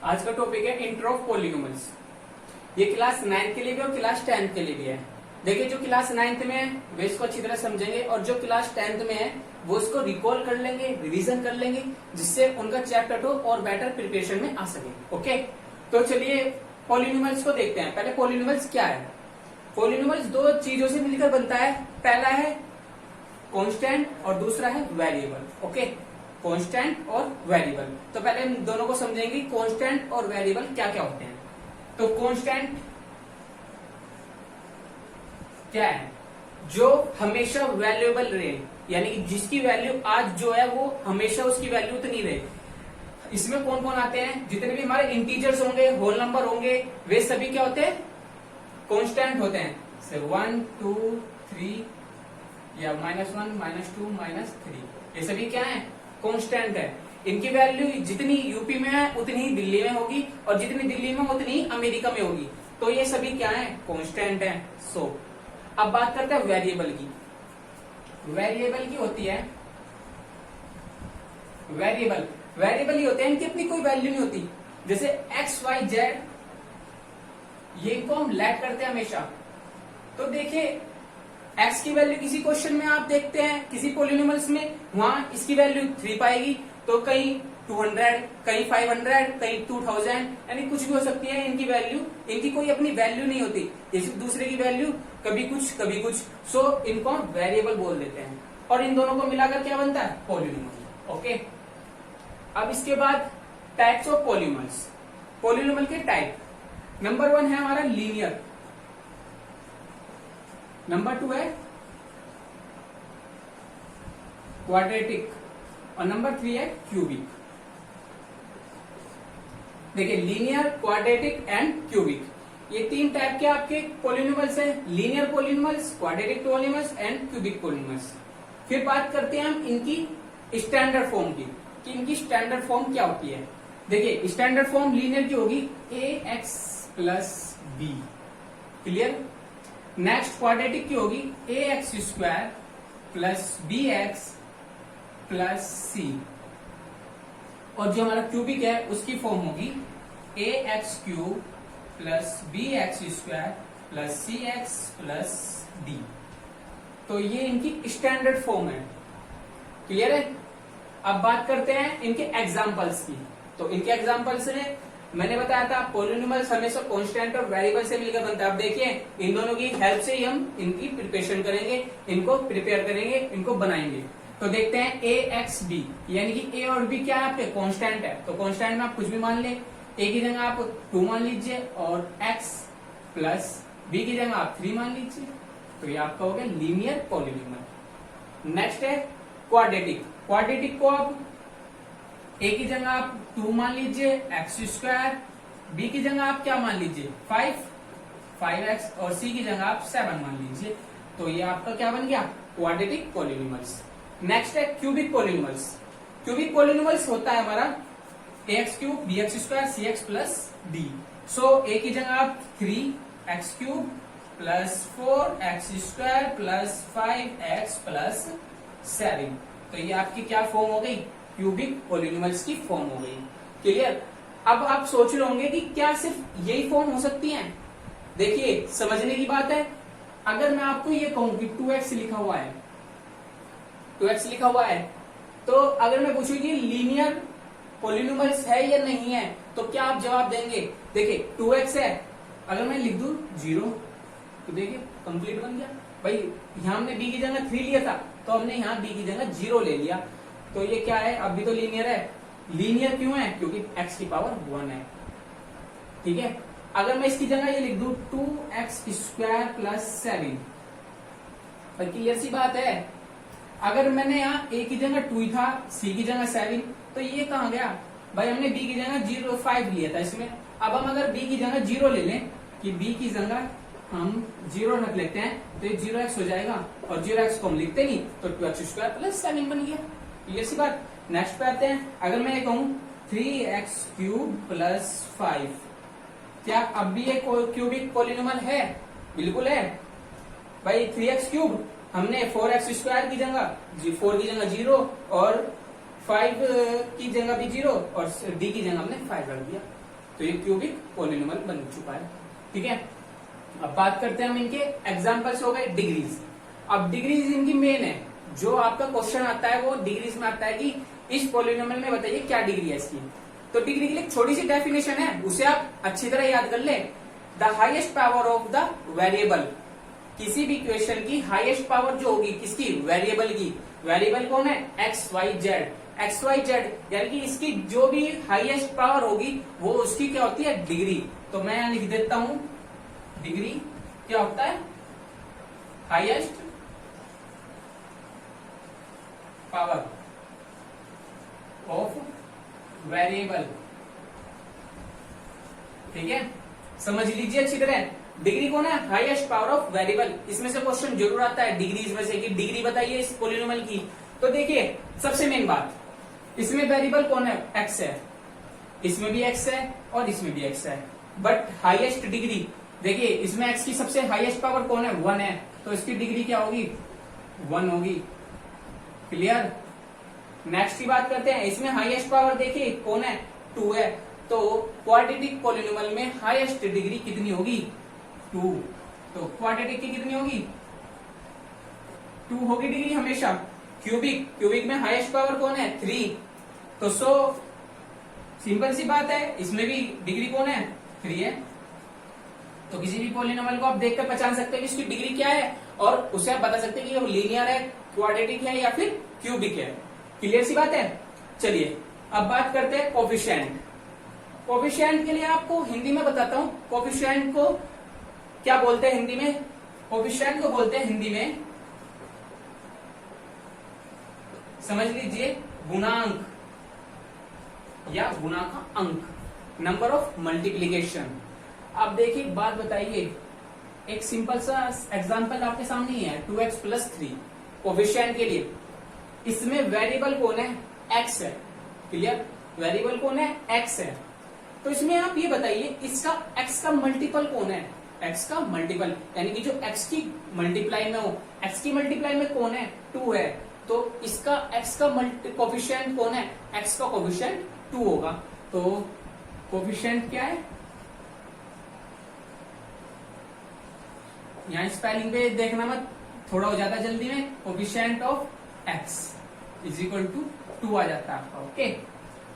आज का टॉपिक है इंट्रो ऑफ पॉलिनोमियल्स। ये क्लास 9 के लिए भी और क्लास 10 के लिए भी है। देखिए जो क्लास 9 में है वे इसको अच्छी तरह समझेंगे और जो क्लास 10 में है वो इसको रिकॉल कर लेंगे, रिवीजन कर लेंगे, जिससे उनका चैप्टर टू और बेटर प्रिपरेशन में आ सके। ओके, तो चलिए पॉलिनोमियल्स को देखते हैं। पहले पॉलिनोमियल्स क्या है। पॉलिनोमियल्स दो चीजों से मिलकर बनता है। पहला है कांस्टेंट और दूसरा है वेरिएबल। ओके, कांस्टेंट और वेरिएबल। तो पहले हम दोनों को समझेंगे कांस्टेंट और वेरिएबल क्या क्या होते हैं। तो कांस्टेंट क्या है? जो हमेशा वैल्यूएबल रहे, यानी कि जिसकी वैल्यू आज जो है वो हमेशा उसकी वैल्यू उतनी रहे। इसमें कौन कौन आते हैं? जितने भी हमारे इंटीजर्स होंगे, होल नंबर होंगे, वे सभी क्या होते हैं? कांस्टेंट होते हैं। 1 2 3 या -1 -2 -3, ये सभी क्या है? कांस्टेंट है। इनकी वैल्यू जितनी यूपी में है उतनी ही दिल्ली में होगी और जितनी दिल्ली में उतनी ही अमेरिका में होगी। तो ये सभी क्या है? कांस्टेंट है। अब बात करते हैं वेरिएबल की। वेरिएबल की होती है वेरिएबल ही होते हैं, इनकी अपनी कोई वैल्यू नहीं होती। जैसे x y z, ये इनको हम लेट करते हैं हमेशा। तो देखिए x की वैल्यू किसी क्वेश्चन में आप देखते हैं, किसी पॉलिनोमियल्स में वहां इसकी वैल्यू 3 पाएगी, तो कहीं 200, कहीं 500, कहीं 2000, यानी कुछ भी हो सकती है इनकी वैल्यू। इनकी कोई अपनी वैल्यू नहीं होती, एक दूसरे की वैल्यू कभी कुछ कभी कुछ। सो इनको हम वेरिएबल बोल देते हैं और इन दोनों को मिलाकर क्या बनता है? पॉलिनोमियल। ओके, अब इसके बाद टाइप्स ऑफ पॉलिनोमियल्स। पॉलिनोमियल के टाइप, नंबर 1 है हमारा लीनियर, नंबर 2 है क्वाड्रेटिक और नंबर 3 है क्यूबिक। देखिए लीनियर, क्वाड्रेटिक एंड क्यूबिक, ये 3 टाइप के आपके पॉलिनोमियल्स हैं। Linear polynomials, quadratic polynomials and cubic polynomials. फिर बात करते हैं हम इनकी स्टैंडर्ड फॉर्म की, कि इनकी स्टैंडर्ड फॉर्म क्या होती है। देखिए स्टैंडर्ड फॉर्म लीनियर की होगी ax plus b, clear. Next quadratic की होगी ax² plus bx plus c, और जो हमारा क्यूबिक है उसकी फॉर्म होगी ax³ plus bx² plus cx plus d। तो ये इनकी स्टैंडर्ड फॉर्म है, क्लियर है। अब बात करते हैं इनके एग्जाम्पल्स की। तो इनके एग्जाम्पल्स में मैंने बताया था पॉलिनोमियल्स हमेशा कांस्टेंट और वेरिएबल से मिलकर बनता है। अब देखिए इन दोनों की हेल्प से ही हम इनकी प्रिपरेशन करेंगे, इनको प्रिपेयर करेंगे, इनको बनाएंगे। तो देखते हैं ax/b, यानी कि a और b क्या है? आपके कांस्टेंट है। तो कांस्टेंट में आप कुछ भी मान ले, a की जगह आप 2 मान लीजिए और x प्लस b की जगह आप 3 मान लीजिए। तो ये आपका हो गया लीनियर पॉलिनोमियल। नेक्स्ट है क्वाड्रेटिक। क्वाड्रेटिक को आप a की जगह आप 2 मान लीजिए, x², b की जगह आप क्या मान लीजिए? 5x और c की जगह आप 7 मान लीजिए। तो ये आपका क्या बन गया? Quadratic polynomials. नेक्स्ट है क्यूबिक पॉलिनोमियल्स। क्यूबिक पॉलिनोमियल्स होता है हमारा ax³ bx² cx plus d। So a की जगह आप 3x³ plus 4x² plus 5x plus 7। तो ये आपकी क्या फॉर्म हो गई? क्यूबिक पॉलिनोमियल्स की फॉर्म हो गई, क्लियर। अब आप सोच रहे होंगे कि क्या सिर्फ यही फॉर्म हो सकती है? देखिए समझने की बात है। अगर मैं आपको ये कहूं कि 2x लिखा हुआ है, 2x लिखा हुआ है, तो अगर मैं पूछूं कि लीनियर पॉलिनोमियल्स है या नहीं है, तो क्या आप जवाब देंगे? देखिए 2x है, अगर मैं लिख दूं 0, तो देखिए कंप्लीट बन गया। भाई यहां हमने b की जगह 3 लिया था, तो हमने यहाँ b की जगह 0 ले लिया, तो ये क्या है? अब भी तो लीनियर है। लीनियर क्यों है? क्योंकि x की पावर 1 है, ठीक है। अगर मैं इसकी जगह ये लिख दूं 2x² प्लस 7, क्लियर सी बात है। अगर मैंने यहाँ a की जगह 2 था, c की जगह 7, तो ये कहाँ गया? भाई हमने b की जगह 5 लिया था इसमें। अब हम अगर b की जगह 0 ले लें, कि b की जगह हम 0 रख लेते हैं, तो ये 0x हो जाएगा, और 0x को हम लिखते नहीं, तो 2x² प्लस 7 बन गया, क्लियर सी बात। नेक्स्ट पे आते हैं। अगर मैं ये कहूं 3x³ प्लस 5, क्या अब भी ये क्यूबिक पॉलिनोमियल है? बिल्कुल है भाई। 3x³ हमने 4x² की जगह 4 की जगह 0 और 5 की जगह भी 0 और d की जगह हमने 5 रख दिया। तो ये क्यूबिक पॉलिनोमियल बन चुका है। ठीक है, अब बात करते हैं हम इनके एग्जाम्पल्स हो गए डिग्रीज। अब डिग्रीज इनकी मेन है, जो आपका क्वेश्चन आता है वो डिग्रीज में आता है कि इस पॉलिनोमियल में बताइए क्या डिग्री है इसकी। तो डिग्री के लिए छोटी सी डेफिनेशन है, उसे आप अच्छी तरह याद कर ले। The highest power of the variable, किसी भी इक्वेशन की हाईएस्ट पावर जो होगी किसकी, वेरिएबल की। वेरिएबल कौन है, X Y Z. X Y Z यानी कि इसकी जो भी हाईएस्ट पावर होगी वो उसकी क्या होती है, डिग्री। तो मैं यहां लिख देता हूं, डिग्री क्या होता है, हाईएस्ट पावर ऑफ वेरिएबल। ठीक है, समझ लीजिए अच्छी तरह। डिग्री कौन है, हाईएस्ट पावर ऑफ वेरिएबल। इसमें से क्वेश्चन जरूर आता है डिग्रीज में से कि डिग्री बताइए इस पॉलिनोमियल की। तो देखिए सबसे मेन बात, इसमें वेरिएबल कौन है, एक्स है, इसमें भी एक्स है और इसमें भी एक्स है। बट हाईएस्ट डिग्री देखिए, इसमें एक्स की सबसे हाईएस्ट पावर कौन है, 1 है, तो इसकी डिग्री क्या होगी, 1 होगी। क्लियर। नेक्स्ट की बात करते हैं, इसमें हाईएस्ट पावर देखिए कौन है, 2 है। तो क्वाड्रेटिक पॉलिनोमियल में हाईएस्ट डिग्री कितनी होगी, 2। तो क्वाड्रेटिक की कितनी होगी, 2 होगी डिग्री हमेशा। क्यूबिक में हाईएस्ट पावर कौन है, 3। तो सिंपल सी बात है, इसमें भी डिग्री कौन है, 3 है। तो किसी भी पॉलिनोमियल को आप देखकर पहचान सकते हैं कि इसकी डिग्री क्या है, और उसे आप बता सकते हैं कि वो लीनियर है, क्वाड्रेटिक है या फिर क्यूबिक है। क्लियर सी बात है। चलिए अब बात करते हैं कोफिशिएंट। कोफिशिएंट के लिए आपको हिंदी में बताता हूं, कोफिशिएंट को क्या बोलते हैं हिंदी में, कोफिशिएंट को बोलते हैं हिंदी में, समझ लीजिए, गुणांक या गुणा का अंक, नंबर ऑफ मल्टीप्लीकेशन। अब देखिए बात बताइए, एक सिंपल सा एग्जांपल आपके सामने ही है, 2x + 3 कोफिशिएंट के लिए। इसमें वेरिएबल कौन है, x है। क्लियर, वेरिएबल कौन है, x है। तो इसमें आप ये बताइए इसका x का मल्टीपल कौन है, x का मल्टीपल यानी कि जो x की मल्टीप्लाई में हो, x की मल्टीप्लाई में कौन है, 2 है। तो इसका x का कोफिशिएंट कौन है, x का कोफिशिएंट 2 होगा। तो कोफिशिएंट क्या है, यहां स्पेलिंग पे देखना मत, थोड़ा हो जाता जल्दी में। कोफिशिएंट ऑफ x = 2 आ जाता है आपका। ओके,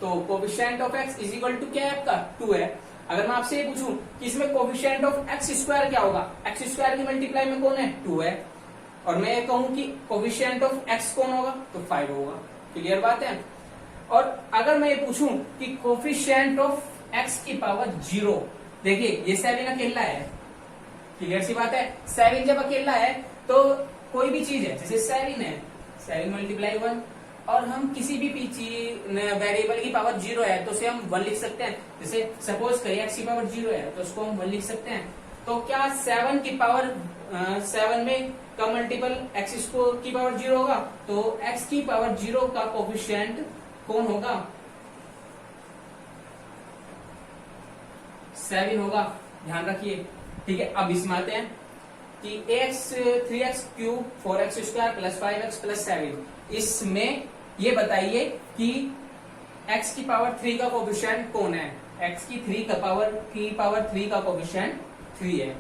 तो कोफिशिएंट ऑफ x = क्या है आपका, 2 है। अगर मैं आपसे ये पूछूं कि इसमें कोफिशिएंट ऑफ x² क्या होगा, x² की मल्टीप्लाई में कौन है, 2 है। और मैं ये कहूं कि कोफिशिएंट ऑफ x कौन होगा, तो 5 होगा। क्लियर बात है। और अगर मैं ये पूछूं कि कोफिशिएंट ऑफ x की पावर 0, देखिए ये 7 अकेला है। क्लियर सी बात है, 7 जब अकेला है तो कोई भी चीज है, जैसे 7 है, 7 × 1, और हम किसी भी वेरिएबल की पावर 0 है तो उसे हम 1 लिख सकते हैं। जैसे सपोज करिए x की पावर 0 है तो उसको हम 1 लिख सकते हैं। तो क्या 7 की पावर 7 में का मल्टीपल x की पावर 0 होगा, तो x की पावर 0 का कोफिशिएंट कौन होगा, 7 होगा। ध्यान रखिए। ठीक है, अब इसमें आते हैं कि 3x³ 4x² + 5x + 7, इसमें ये बताइए कि x की पावर 3 का कोफिशिएंट कौन है, x की पावर 3 का कोफिशिएंट 3 है।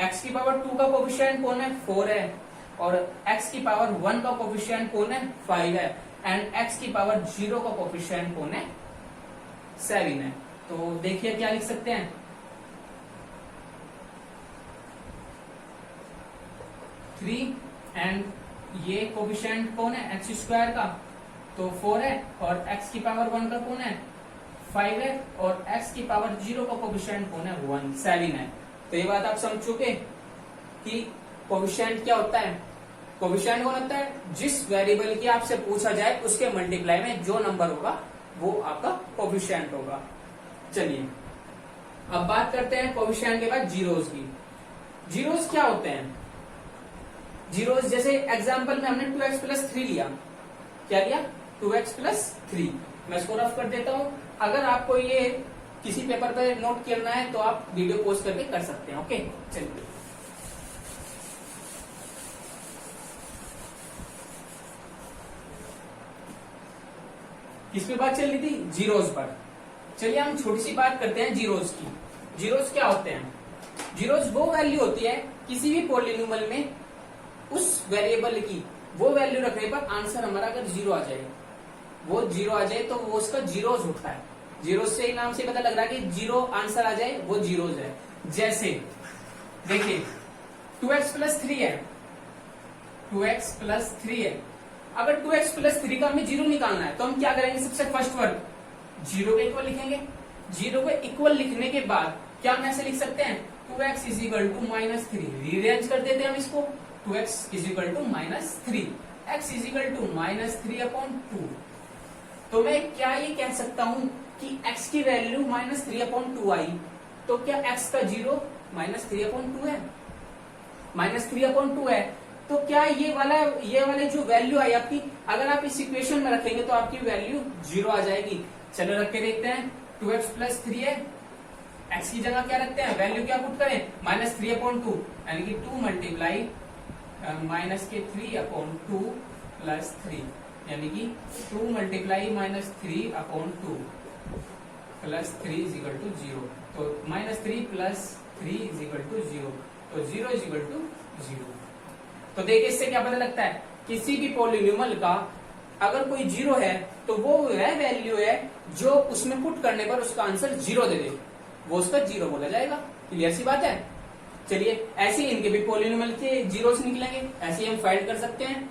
x की पावर 2 का कोफिशिएंट कौन है, 4 है। और x की पावर 1 का कोफिशिएंट कौन है, 5 है। एंड x की पावर 0 का कोफिशिएंट कौन है, 7 है। तो देखिए क्या लिख सकते हैं, 3 एंड ये कोफिशिएंट कौन है, x² का, तो 4 है। और x की पावर 1 का कौन है, 5 है। और x की पावर 0 का कोफिशिएंट कौन है, 1, 7 है। तो ये बात आप समझ चुके कि कोफिशिएंट क्या होता है। कोफिशिएंट कौन होता है, जिस वेरिएबल की आपसे पूछा जाए उसके मल्टीप्लाई में जो नंबर होगा वो आपका कोफिशिएंट होगा। चलिए अब बात करते हैं कोफिशिएंट के बाद जीरोस की। जीरोस क्या होते हैं, जीरोस जैसे एग्जांपल में हमने 2x + 3 लिया, क्या लिया, 2x + 3। मैं इसको रफ कर देता हूं। अगर आपको ये किसी पेपर पे नोट करना है तो आप वीडियो पॉज करके कर सकते हैं। ओके, चलिए किस पे बात चल रही थी, जीरोस पर। चलिए हम छोटी सी बात करते हैं जीरोस की। जीरोस क्या होते हैं? जीरोस वो वैल्यू होती है किसी भी पॉलिनोमियल में उस वेरिएबल की वो वैल्यू रखने पर आंसर हमारा अगर जीरो आ जाए, वो जीरो आ जाए तो वो उसका जीरोस होता है। जीरोस से नाम से पता लग रहा है कि जीरो आंसर आ जाए वो जीरोस है। जैसे देखिए 2x प्लस 3 है, 2x प्लस 3 है। अगर 2x प्लस 3 का हमें जीरो निकालना है तो हम क्या करेंगे? सबसे फर्स्ट वर्ड जीरो के इक्वल लिखेंगे। जीरो के इक्वल लिखने के बाद क्या हम ऐसे लिख सकते हैं? 2x is equal to minus 3। Rearrange कर देते हैं हम इसको। 2x is equal to minus 3, x is equal to minus 3/2। तो मैं क्या ये कह सकता हूं कि x की वैल्यू माइनस 3/2 आई, तो क्या x का जीरो माइनस 3/2 है? माइनस 3/2 है तो क्या ये वाले जो वैल्यू आई आपकी, अगर आप इस इक्वेशन में रखेंगे तो आपकी वैल्यू जीरो आ जाएगी। चलो रख के देखते हैं। 2x प्लस 3 है, x की जगह क्या रखते हैं? वैल्यू क्या पुट करें? माइनस 3/2 यानी कि 2 मल्टीप्लाई माइनस के 3/2 प्लस 3 यानी कि 2 multiply minus 3/2 plus 3 is equal to 0। तो minus 3 plus 3 is equal to 0, तो 0 इज इक्वल टू 0। तो देखिए इससे क्या पता लगता है? किसी भी पॉलिनोमियल का अगर कोई जीरो है तो वो वह वैल्यू है जो उसमें पुट करने पर उसका आंसर जीरो दे दे, वो उसका जीरो बोला जाएगा। क्लियर सी बात है। चलिए ऐसे ही इनके भी पॉलिनोमियल के जीरोस निकलेंगे, ऐसे ही हम फाइंड कर सकते हैं।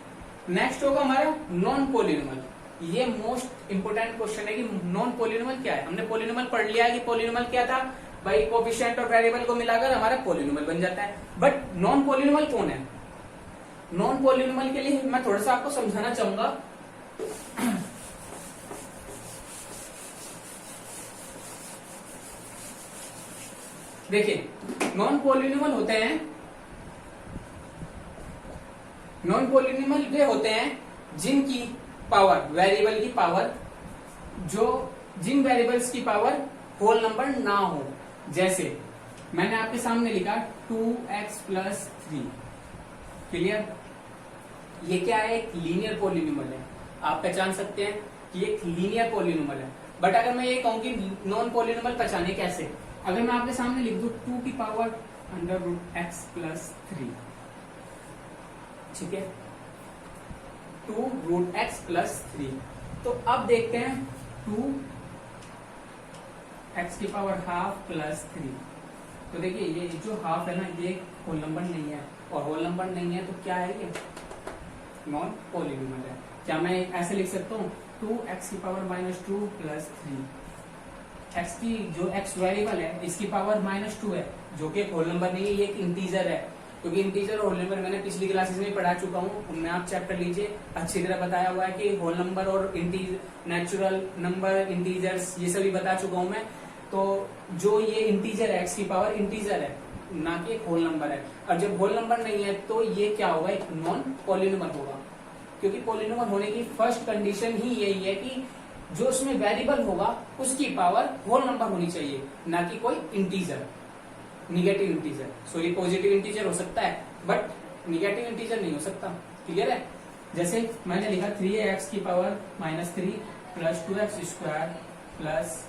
नेक्स्ट होगा हमारा नॉन पॉलिनोमियल। ये मोस्ट इंपोर्टेंट क्वेश्चन है कि नॉन पॉलिनोमियल क्या है। हमने पॉलिनोमियल पढ़ लिया है कि पॉलिनोमियल क्या था भाई, कोफिशिएंट और वेरिएबल को मिलाकर हमारा पॉलिनोमियल बन जाता है। बट नॉन पॉलिनोमियल कौन है? नॉन पॉलिनोमियल के लिए मैं थोड़ा सा आपको समझाना चाहूंगा। देखिए नॉन पॉलिनोमियल होते हैं, नॉन पॉलिनोमियल वे होते हैं जिनकी पावर, वेरिएबल की पावर, जिन वेरिएबल्स की पावर होल नंबर ना हो। जैसे मैंने आपके सामने लिखा 2x प्लस 3। क्लियर? ये क्या है? एक लीनियर पॉलिनोमियल है। आप पहचान सकते हैं कि एक लीनियर पॉलिनोमियल है। बट अगर मैं ये कहूं कि नॉन पॉलिनोमियल पहचाने कैसे, अगर मैं आपके सामने लिख दूं 2 की power under root x plus 3, ठीक है, 2 रूट x प्लस 3। तो अब देखते हैं 2 x की पावर हाफ प्लस 3। तो देखिए ये जो हाफ है ना, ये होल नंबर नहीं है, और होल नंबर नहीं है तो क्या है? ये नॉन पॉलिनोमियल है। क्या मैं ऐसे लिख सकता हूँ 2x की पावर माइनस 2 प्लस 3। x की जो x वेरिएबल है इसकी पावर माइनस 2 है, जो कि एक होल नंबर नहीं है, ये एक इंटीजर है। क्योंकि इंटीजर और होल नंबर मैंने पिछली क्लासेस में पढ़ा चुका हूँ, उनमें आप चेक कर लीजिए, अच्छी तरह बताया हुआ है कि होल नंबर और नेचुरल नंबर, इंटीजर्स, ये सभी बता चुका हूँ मैं। तो जो ये इंटीजर है, x की पावर इंटीजर है, ना कि एक होल नंबर है। और जब होल नंबर नहीं है तो ये क्या होगा? एक नॉन पॉलिनोमियल होगा। क्योंकि पॉलिनोमियल होने की फर्स्ट कंडीशन ही यही है कि जो उसमें वेरिएबल होगा उसकी पावर होल नंबर होनी चाहिए, ना कि कोई integer, negative integer. Sorry, positive integer हो सकता है बट निगेटिव इंटीजर नहीं हो सकता। क्लियर है? जैसे मैंने लिखा 3x की power minus 3 plus 2x square plus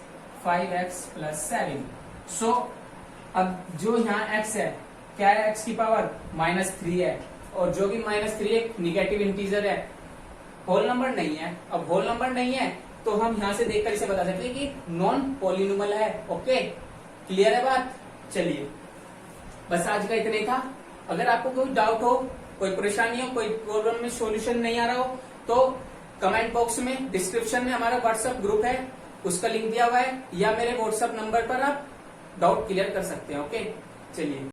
5x plus 7। सो अब जो यहाँ x है, क्या है? x की पावर माइनस 3 है, और जो कि माइनस 3 एक निगेटिव इंटीजर है, होल नंबर नहीं है। अब होल नंबर नहीं है तो हम यहाँ से देखकर इसे बता सकते हैं कि नॉन पॉलिनोमियल है। ओके, क्लियर है बात? चलिए बस आज का इतना ही था। अगर आपको कोई डाउट हो, कोई परेशानी हो, कोई प्रॉब्लम में सॉल्यूशन नहीं आ रहा हो तो कमेंट बॉक्स में, डिस्क्रिप्शन में हमारा व्हाट्सएप ग्रुप है, उसका लिंक दिया हुआ है, या मेरे व्हाट्सएप नंबर पर आप डाउट क्लियर कर सकते हैं। ओके, चलिए।